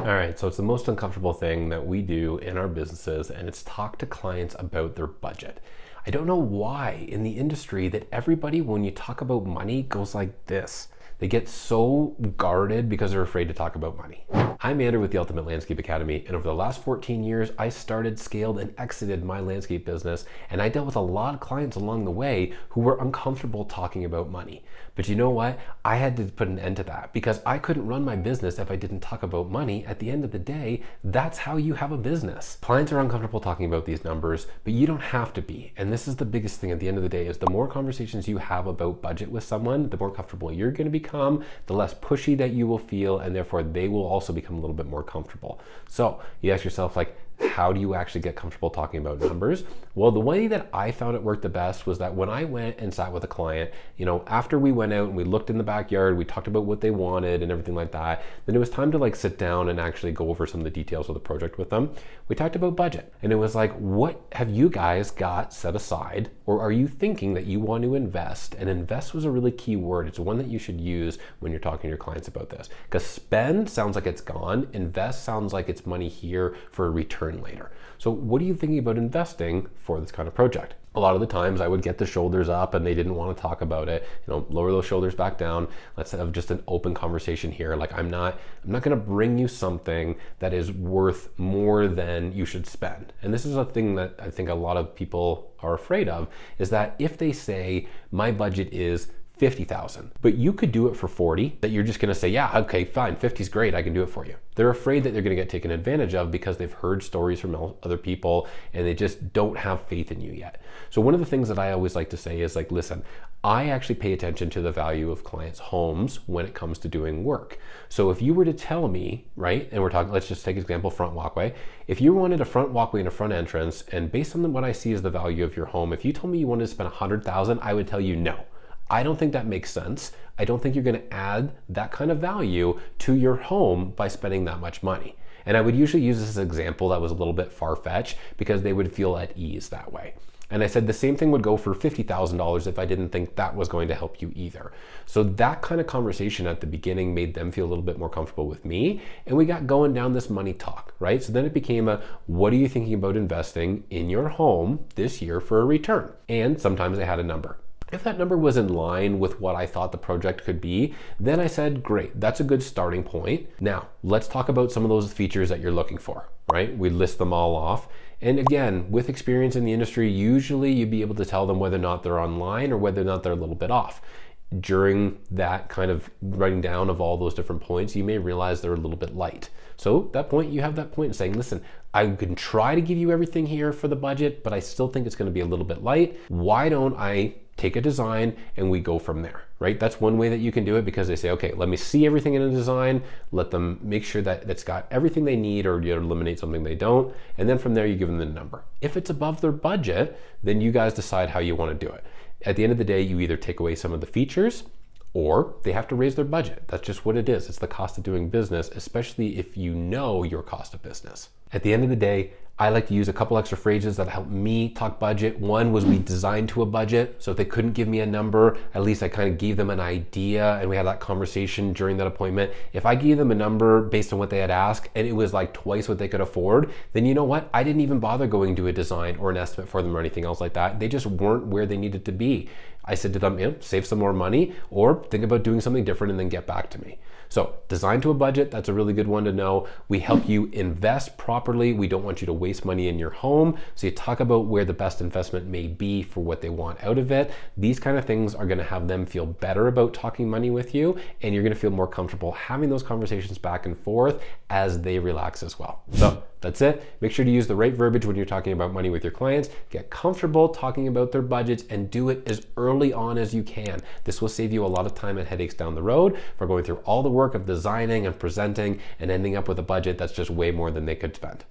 All right, so it's the most uncomfortable thing that we do in our businesses, and it's talk to clients about their budget. I don't know why in the industry that everybody, when you talk about money, goes like this. They get so guarded because they're afraid to talk about money. I'm Andrew with the Ultimate Landscape Academy, and over the last 14 years, I started, scaled, and exited my landscape business, and I dealt with a lot of clients along the way who were uncomfortable talking about money. But you know what? I had to put an end to that because I couldn't run my business if I didn't talk about money. At the end of the day, that's how you have a business. Clients are uncomfortable talking about these numbers, but you don't have to be. And this is the biggest thing at the end of the day is the more conversations you have about budget with someone, the more comfortable you're going to become, the less pushy that you will feel, and therefore they will also become a little bit more comfortable. So you ask yourself, like, how do you actually get comfortable talking about numbers? Well, the way that I found it worked the best was that when I went and sat with a client, after we went out and we looked in the backyard, we talked about what they wanted and everything like that, then it was time to sit down and actually go over some of the details of the project with them. We talked about budget, and it was like, what have you guys got set aside, or are you thinking that you want to invest? And invest was a really key word. It's one that you should use when you're talking to your clients about this, because spend sounds like it's gone. Invest sounds like it's money here for a return later. So what are you thinking about investing for this kind of project? A lot of the times I would get the shoulders up and they didn't want to talk about it. Lower those shoulders back down. Let's have just an open conversation here. Like I'm not going to bring you something that is worth more than you should spend. And this is a thing that I think a lot of people are afraid of, is that if they say my budget is 50,000, but you could do it for 40, that you're just going to say, yeah, okay, fine, 50 is great, I can do it for you. They're afraid that they're going to get taken advantage of because they've heard stories from other people and they just don't have faith in you yet. So one of the things that I always like to say is listen, I actually pay attention to the value of clients' homes when it comes to doing work. So if you were to tell me, right, and we're talking, let's just take example, front walkway. If you wanted a front walkway and a front entrance, and based on what I see as the value of your home, if you told me you wanted to spend 100,000, I would tell you no. I don't think that makes sense. I don't think you're going to add that kind of value to your home by spending that much money. And I would usually use this as an example that was a little bit far-fetched because they would feel at ease that way. And I said the same thing would go for $50,000 if I didn't think that was going to help you either. So that kind of conversation at the beginning made them feel a little bit more comfortable with me. And we got going down this money talk, right? So then it became what are you thinking about investing in your home this year for a return? And sometimes I had a number. If that number was in line with what I thought the project could be, then I said, great, that's a good starting point. Now, let's talk about some of those features that you're looking for, right? We list them all off. And again, with experience in the industry, usually you'd be able to tell them whether or not they're online or whether or not they're a little bit off. During that kind of writing down of all those different points, you may realize they're a little bit light. So at that point, you have that point of saying, listen, I can try to give you everything here for the budget, but I still think it's going to be a little bit light. Why don't I take a design and we go from there, right? That's one way that you can do it, because they say, okay, let me see everything in a design, let them make sure that it's got everything they need, or you eliminate something they don't, and then from there you give them the number. If it's above their budget, then you guys decide how you want to do it. At the end of the day, you either take away some of the features or they have to raise their budget. That's just what it is. It's the cost of doing business, especially if you know your cost of business. At the end of the day, I like to use a couple extra phrases that help me talk budget. One was we designed to a budget. So if they couldn't give me a number, at least I kind of gave them an idea and we had that conversation during that appointment. If I gave them a number based on what they had asked and it was like twice what they could afford, then you know what? I didn't even bother going to a design or an estimate for them or anything else like that. They just weren't where they needed to be. I said to them, save some more money or think about doing something different and then get back to me. So design to a budget, that's a really good one to know. We help you invest properly. We don't want you to waste money in your home. So you talk about where the best investment may be for what they want out of it. These kind of things are going to have them feel better about talking money with you, and you're going to feel more comfortable having those conversations back and forth as they relax as well. So that's it. Make sure to use the right verbiage when you're talking about money with your clients. Get comfortable talking about their budgets and do it as early on as you can. This will save you a lot of time and headaches down the road for going through all the work of designing and presenting and ending up with a budget that's just way more than they could spend.